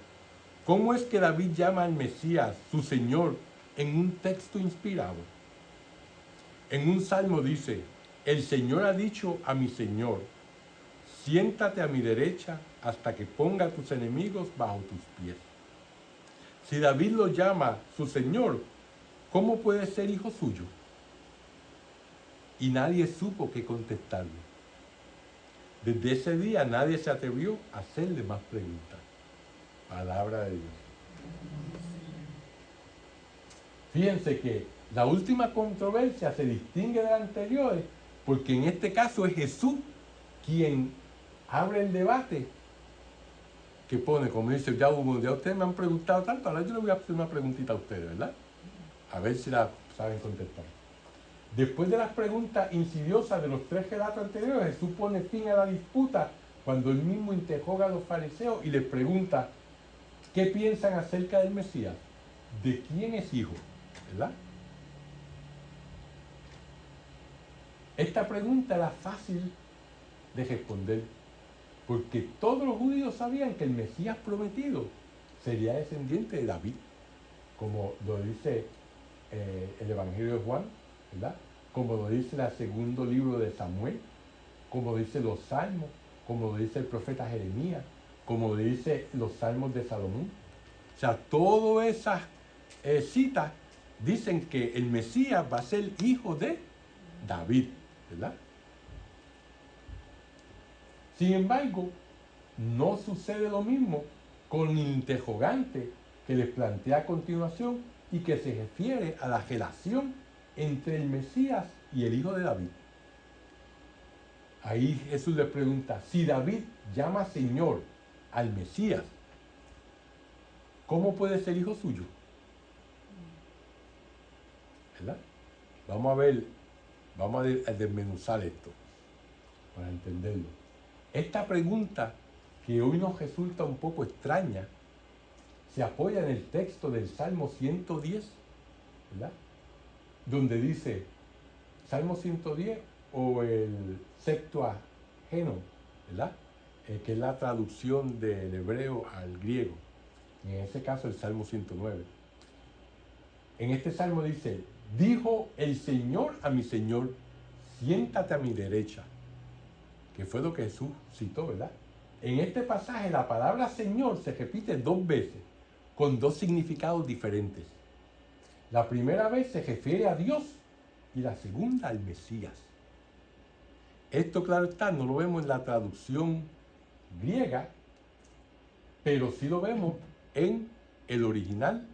¿cómo es que David llama al Mesías su Señor en un texto inspirado? En un salmo dice, el Señor ha dicho a mi Señor, siéntate a mi derecha hasta que ponga a tus enemigos bajo tus pies. Si David lo llama su Señor, ¿cómo puede ser hijo suyo? Y nadie supo qué contestarle. Desde ese día nadie se atrevió a hacerle más preguntas. Palabra de Dios. Fíjense que la última controversia se distingue de las anteriores porque en este caso es Jesús quien abre el debate que pone, como dice, ya ustedes me han preguntado tanto, ahora yo le voy a hacer una preguntita a ustedes, ¿verdad? A ver si la saben contestar. Después de las preguntas insidiosas de los tres relatos anteriores, Jesús pone fin a la disputa cuando él mismo interroga a los fariseos y les pregunta ¿qué piensan acerca del Mesías? ¿De quién es hijo? ¿Verdad? Esta pregunta era fácil de responder porque todos los judíos sabían que el Mesías prometido sería descendiente de David, como lo dice el Evangelio de Juan, ¿verdad? Como lo dice el segundo libro de Samuel, como lo dice los Salmos, como lo dice el profeta Jeremías, como lo dice los Salmos de Salomón. O sea, todas esas citas dicen que el Mesías va a ser hijo de David, ¿verdad? Sin embargo, no sucede lo mismo con el interrogante que les plantea a continuación y que se refiere a la relación entre el Mesías y el hijo de David. Ahí Jesús le pregunta, si David llama Señor al Mesías, ¿cómo puede ser hijo suyo? ¿Verdad? Vamos a desmenuzar esto para entenderlo. Esta pregunta, que hoy nos resulta un poco extraña, se apoya en el texto del Salmo 110, ¿verdad? Donde dice, Salmo 110 o el Septuagino, ¿verdad? Que es la traducción del hebreo al griego. En ese caso el Salmo 109. En este Salmo dice, dijo el Señor a mi Señor, siéntate a mi derecha. Que fue lo que Jesús citó, ¿verdad? En este pasaje la palabra Señor se repite 2 veces, con 2 significados diferentes. La primera vez se refiere a Dios y la segunda al Mesías. Esto, claro está, no lo vemos en la traducción griega, pero sí lo vemos en el original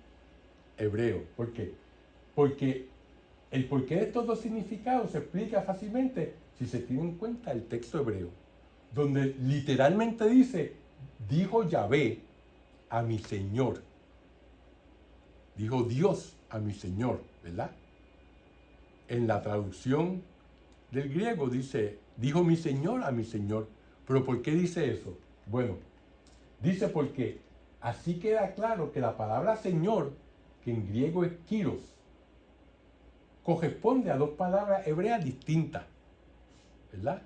hebreo. ¿Por qué? Porque el porqué de estos 2 significados se explica fácilmente si se tiene en cuenta el texto hebreo, donde literalmente dice, dijo Yahvé a mi Señor. Dijo Dios a mi Señor, ¿verdad? En la traducción del griego dice, dijo mi Señor a mi Señor. ¿Pero por qué dice eso? Bueno, dice porque así queda claro que la palabra Señor, que en griego es Kyros, corresponde a 2 palabras hebreas distintas, ¿verdad?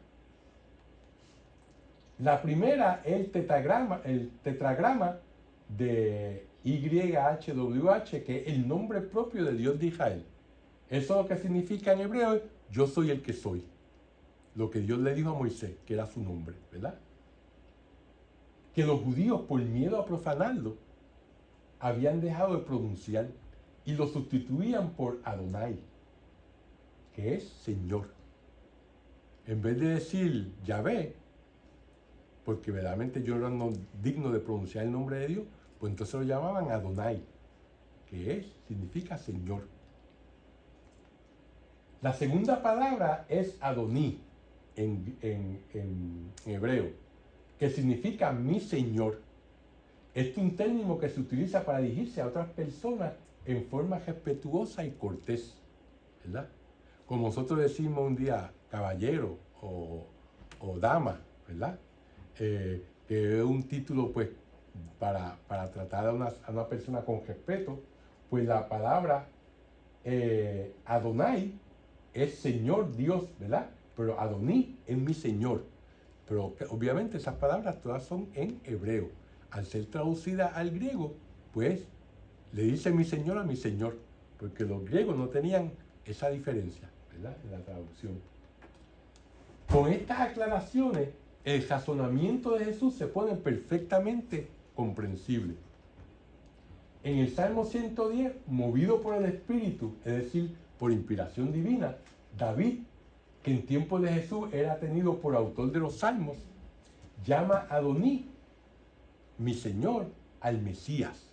La primera es el tetragrama de YHWH, que es el nombre propio del Dios de Israel. Eso lo que significa en hebreo es yo soy el que soy. Lo que Dios le dijo a Moisés, que era su nombre, ¿verdad? Que los judíos, por miedo a profanarlo, habían dejado de pronunciar y lo sustituían por Adonai, que es Señor. En vez de decir Yahvé, porque verdaderamente yo era no digno de pronunciar el nombre de Dios, pues entonces lo llamaban Adonai, que significa Señor. La segunda palabra es Adoní en hebreo, que significa mi Señor. Este es un término que se utiliza para dirigirse a otras personas en forma respetuosa y cortés, ¿verdad? Como nosotros decimos un día caballero o dama, ¿verdad? Que es un título pues para tratar a una persona con respeto, pues la palabra Adonai es Señor Dios, ¿verdad? Pero Adoní es mi Señor. Pero obviamente esas palabras todas son en hebreo. Al ser traducida al griego, pues le dice mi Señor a mi Señor, porque los griegos no tenían esa diferencia, ¿verdad? En la traducción. Con estas aclaraciones, el razonamiento de Jesús se pone perfectamente comprensible. En el Salmo 110, movido por el Espíritu, es decir, por inspiración divina, David, que en tiempos de Jesús era tenido por autor de los Salmos, llama a Adoní, mi Señor, al Mesías.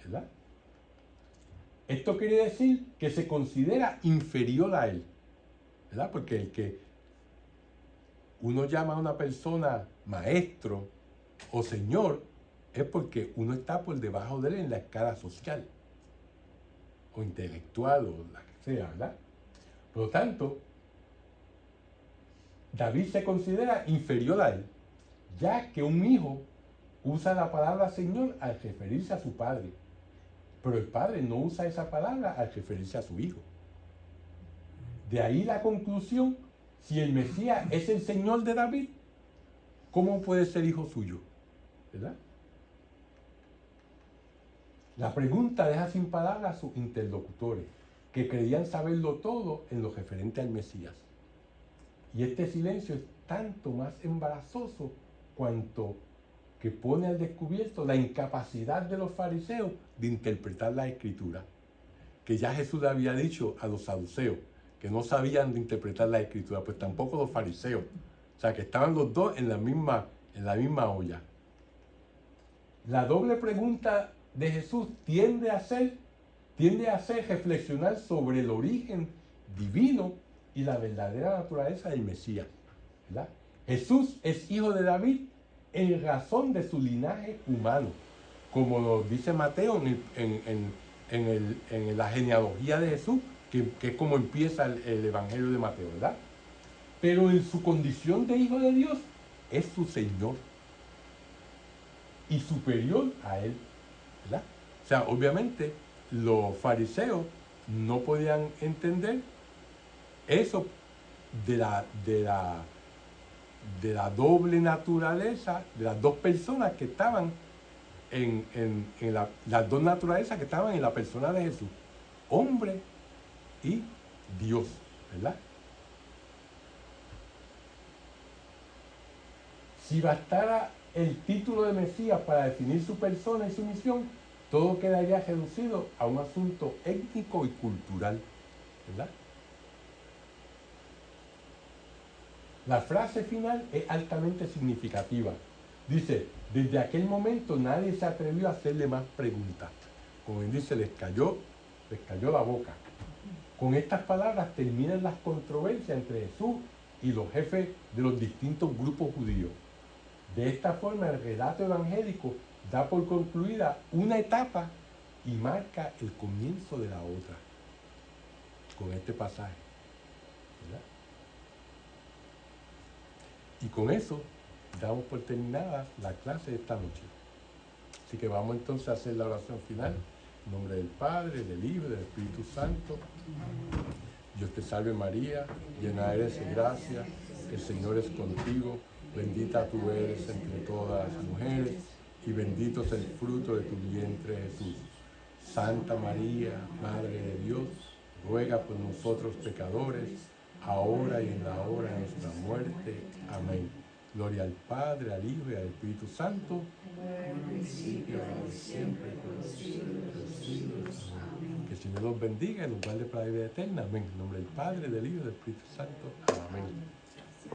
¿Verdad? Esto quiere decir que se considera inferior a él, ¿verdad? Porque el que uno llama a una persona maestro o señor es porque uno está por debajo de él en la escala social o intelectual o la que sea, ¿verdad? Por lo tanto, David se considera inferior a él, ya que un hijo usa la palabra Señor al referirse a su padre, pero el padre no usa esa palabra al referirse a su hijo. De ahí la conclusión, si el Mesías es el Señor de David, ¿cómo puede ser hijo suyo? ¿Verdad? La pregunta deja sin palabras a sus interlocutores, que creían saberlo todo en lo referente al Mesías. Y este silencio es tanto más embarazoso cuanto que pone al descubierto la incapacidad de los fariseos de interpretar la Escritura. Que ya Jesús le había dicho a los saduceos que no sabían de interpretar la Escritura, pues tampoco los fariseos. O sea, que estaban los dos en la misma olla. La doble pregunta de Jesús tiende a hacer reflexionar sobre el origen divino y la verdadera naturaleza del Mesías, ¿verdad? Jesús es hijo de David en razón de su linaje humano, como lo dice Mateo en la genealogía de Jesús, que es como empieza el Evangelio de Mateo, ¿verdad? Pero en su condición de hijo de Dios es su Señor y superior a él, ¿verdad? O sea, obviamente los fariseos no podían entender eso de la doble naturaleza de las dos personas que estaban las dos naturalezas que estaban en la persona de Jesús, hombre y Dios, ¿verdad? Si bastara el título de Mesías para definir su persona y su misión, todo quedaría reducido a un asunto étnico y cultural, ¿verdad? La frase final es altamente significativa. Dice, desde aquel momento nadie se atrevió a hacerle más preguntas. Como él dice, les cayó la boca. Con estas palabras terminan las controversias entre Jesús y los jefes de los distintos grupos judíos. De esta forma, el relato evangélico da por concluida una etapa y marca el comienzo de la otra. Con este pasaje, ¿verdad? Y con eso damos por terminada la clase de esta noche. Así que vamos entonces a hacer la oración final. En nombre del Padre, del Hijo y del Espíritu Santo. Dios te salve María, llena eres de gracia, el Señor es contigo, bendita tú eres entre todas las mujeres, y bendito es el fruto de tu vientre Jesús. Santa María, Madre de Dios, ruega por nosotros pecadores, ahora y en la hora de nuestra muerte. Amén. Gloria al Padre, al Hijo y al Espíritu Santo. Siempre, por los siglos de los siglos. Amén. Que el Señor los bendiga y los guarde para la vida eterna. Amén. En nombre del Padre, del Hijo y del Espíritu Santo. Amén.